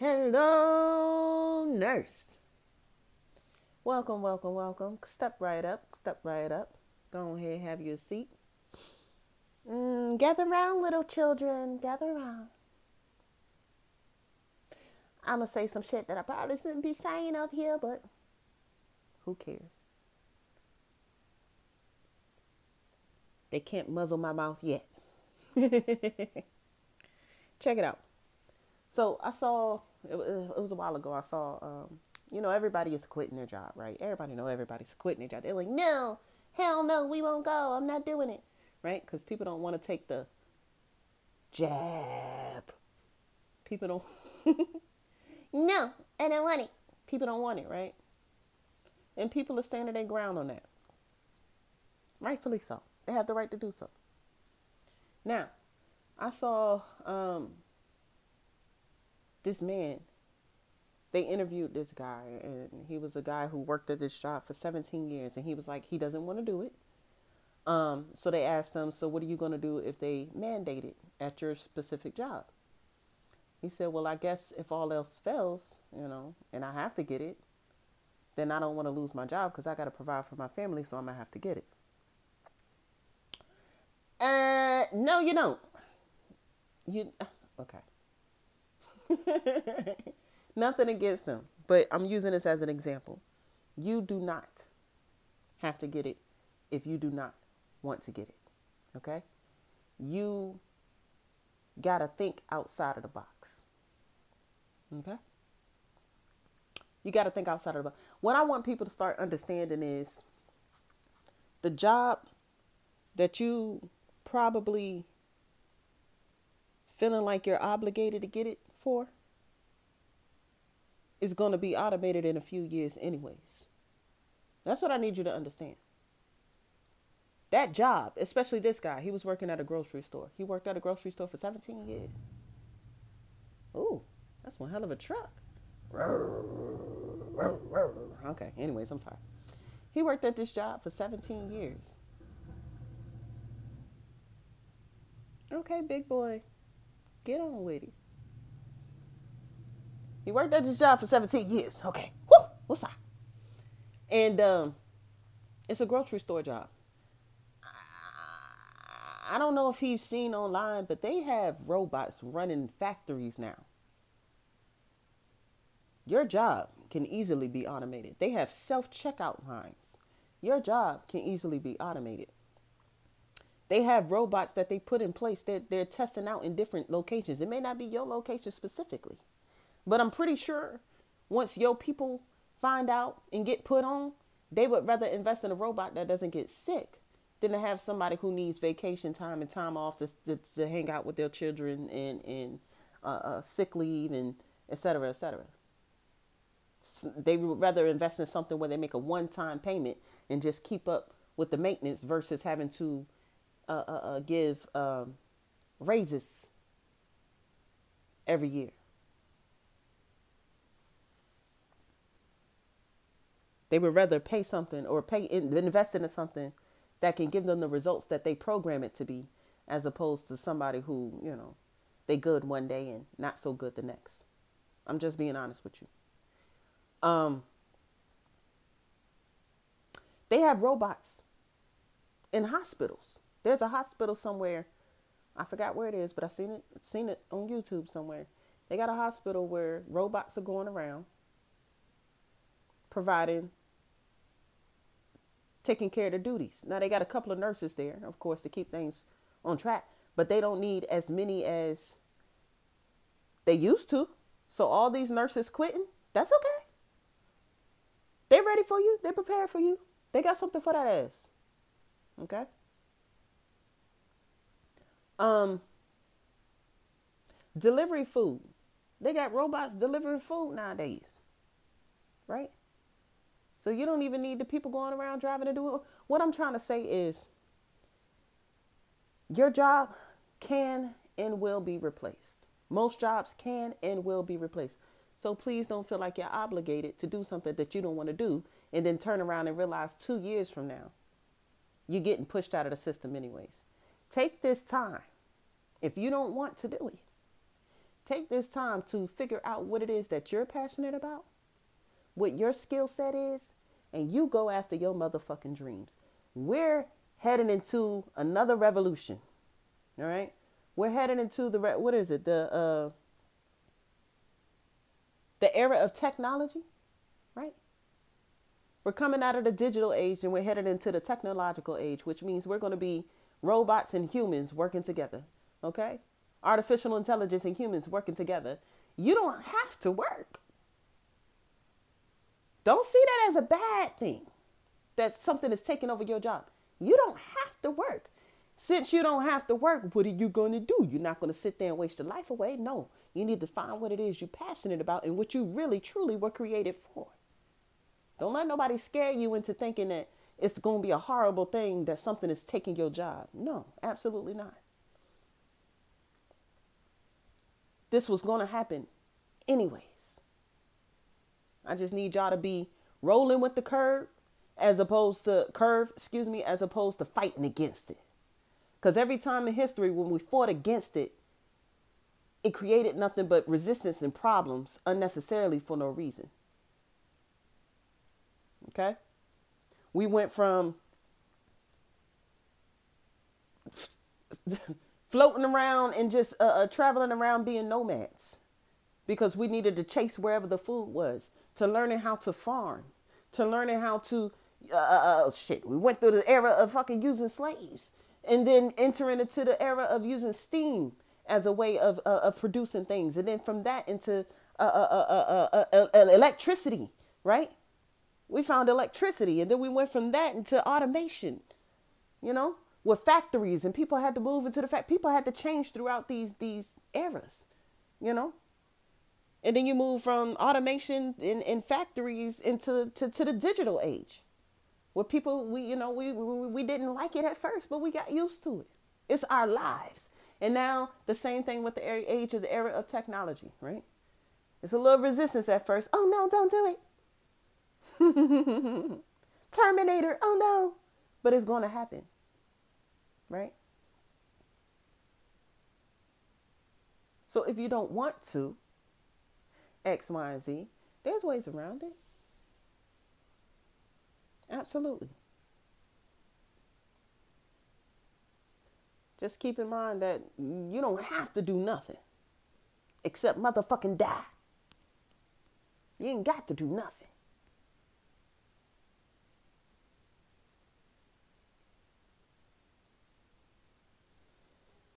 Hello, nurse. Welcome, welcome, welcome. Step right up, step right up. Go ahead, have your seat. Gather round, little children. Gather round. I'm going to say some shit that I probably shouldn't be saying up here, but who cares? They can't muzzle my mouth yet. Check it out. So I saw, it was a while ago, I saw, everybody is quitting their job, right? Everybody know everybody's quitting their job. They're like, no, hell no, we won't go. I'm not doing it, right? Because people don't want to take the jab. People don't, no, I don't want it. People don't want it, right? And people are standing their ground on that. Rightfully so. They have the right to do so. Now, I saw this man. They interviewed this guy, and he was a guy who worked at this job for 17 years, and he was like, he doesn't want to do it. So they asked him, so what are you going to do if they mandate it at your specific job? He said, well, I guess if all else fails, and I have to get it, then I don't want to lose my job because I got to provide for my family, so I'm going to have to get it. No, you don't. Okay. Nothing against them, but I'm using this as an example. You do not have to get it if you do not want to get it. Okay? You got to think outside of the box. Okay? You got to think outside of the box. What I want people to start understanding is the job that you probably feeling like you're obligated to get it for is going to be automated in a few years anyways. That's what I need you to understand. That job, especially this guy, he was working at a grocery store. He worked at a grocery store for 17 years. Ooh, that's one hell of a truck. Okay, anyways, I'm sorry. He worked at this job for 17 years. Okay, big boy, get on with it. He worked at this job for 17 years. Okay, whoo, what's up? And it's a grocery store job. I don't know if you've seen online, but they have robots running factories now. Your job can easily be automated. They have self-checkout lines. Your job can easily be automated. They have robots that they put in place that they're testing out in different locations. It may not be your location specifically, but I'm pretty sure once your people find out and get put on, they would rather invest in a robot that doesn't get sick than to have somebody who needs vacation time and time off to hang out with their children and sick leave and et cetera, et cetera. They would rather invest in something where they make a one-time payment and just keep up with the maintenance versus having to give raises every year. They would rather pay something or invest into something that can give them the results that they program it to be, as opposed to somebody who, they good one day and not so good the next. I'm just being honest with you. They have robots in hospitals. There's a hospital somewhere. I forgot where it is, but I've seen it on YouTube somewhere. They got a hospital where robots are going around taking care of the duties. Now they got a couple of nurses there, of course, to keep things on track, but they don't need as many as they used to. So all these nurses quitting, that's okay. They're ready for you. They're prepared for you. They got something for that ass. Okay? Delivery food. They got robots delivering food nowadays. Right? So you don't even need the people going around driving to do it. What I'm trying to say is your job can and will be replaced. Most jobs can and will be replaced. So please don't feel like you're obligated to do something that you don't want to do and then turn around and realize 2 years from now, you're getting pushed out of the system anyways. Take this time. If you don't want to do it, Take this time to figure out what it is that you're passionate about, what your skill set is, and you go after your motherfucking dreams. We're heading into another revolution. All right? We're heading into what is it? The era of technology, right? We're coming out of the digital age and we're headed into the technological age, which means we're going to be robots and humans working together. Okay? Artificial intelligence and humans working together. You don't have to work. Don't see that as a bad thing, that something is taking over your job. You don't have to work. Since you don't have to work, what are you going to do? You're not going to sit there and waste your life away. No, you need to find what it is you're passionate about and what you really, truly were created for. Don't let nobody scare you into thinking that it's going to be a horrible thing that something is taking your job. No, absolutely not. This was going to happen anyways. I just need y'all to be rolling with the curve as opposed to fighting against it. Because every time in history when we fought against it, it created nothing but resistance and problems unnecessarily for no reason. Okay? We went from floating around and just traveling around being nomads because we needed to chase wherever the food was, to learning how to farm, to learning how to, we went through the era of fucking using slaves and then entering into the era of using steam as a way of producing things. And then from that into electricity, right? We found electricity, and then we went from that into automation, with factories, and people had to move into people had to change throughout these eras, and then you move from automation in factories into to the digital age, where people, we didn't like it at first, but we got used to it. It's our lives. And now the same thing with the age of the era of technology, right? It's a little resistance at first. Oh no, don't do it. Terminator, oh no. But it's going to happen, right? So if you don't want to X, Y, and Z, there's ways around it. Absolutely. Just keep in mind that you don't have to do nothing except motherfucking die. You ain't got to do nothing.